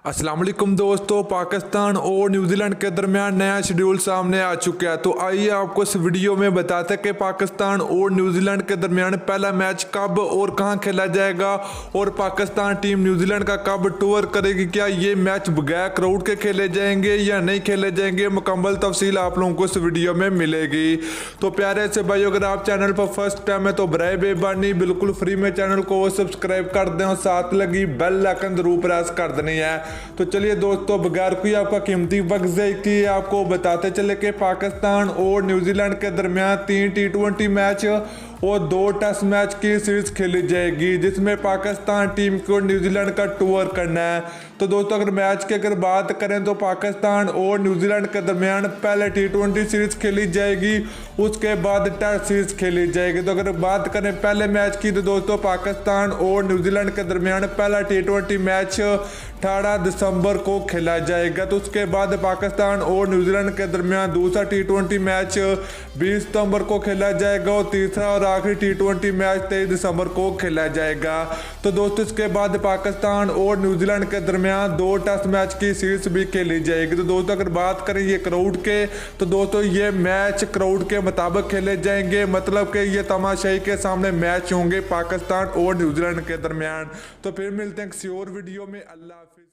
अस्सलाम वालेकुम दोस्तों, पाकिस्तान और न्यूजीलैंड के दरमियान नया शेड्यूल सामने आ चुका है। तो आइए आपको इस वीडियो में बताते हैं कि पाकिस्तान और न्यूजीलैंड के दरमियान पहला मैच कब और कहां खेला जाएगा और पाकिस्तान टीम न्यूजीलैंड का कब टूर करेगी। क्या ये मैच बगैर क्राउड के खेले जाएंगे या नहीं खेले जाएंगे, मुकम्मल तफसील आप लोगों को इस वीडियो में मिलेगी। तो प्यारे से भाई, अगर आप चैनल पर फर्स्ट टाइम है तो बराए बेबानी बिल्कुल फ्री में चैनल को सब्सक्राइब कर दें और साथ लगी बेल आइकन जरूर प्रेस कर देनी है। तो चलिए दोस्तों, बगैर कोई आपका कीमती वक्त ज़ाया किए आपको बताते चले कि पाकिस्तान और न्यूजीलैंड के दरमियान 3 T20 मैच और 2 टेस्ट मैच की सीरीज खेली जाएगी, जिसमें पाकिस्तान टीम को न्यूजीलैंड का टूर करना है। तो दोस्तों, अगर मैच की बात करें तो पाकिस्तान और न्यूजीलैंड के दरमियान पहले T20 सीरीज खेली जाएगी, उसके बाद टेस्ट सीरीज खेली जाएगी। तो अगर बात करें पहले मैच की तो दोस्तों, पाकिस्तान और न्यूजीलैंड के दरमियान पहला T20 मैच 18 दिसंबर को खेला जाएगा। तो उसके बाद पाकिस्तान और न्यूजीलैंड के दरमियान दूसरा T20 मैच 20 सितंबर को खेला जाएगा और तीसरा और आखिरी T20 मैच 23 दिसंबर को खेला जाएगा। तो दोस्तों, इसके बाद पाकिस्तान और न्यूजीलैंड के दरमियान 2 टेस्ट मैच की सीरीज भी खेली जाएगी। तो दोस्तों, अगर बात करें ये क्राउड के, तो दोस्तों ये मैच क्राउड के मुताबिक खेले जाएंगे, मतलब कि ये तमाशाई के सामने मैच होंगे पाकिस्तान और न्यूजीलैंड के दरमियान। तो फिर मिलते हैं किसी और वीडियो में। अल्लाह हाफिज।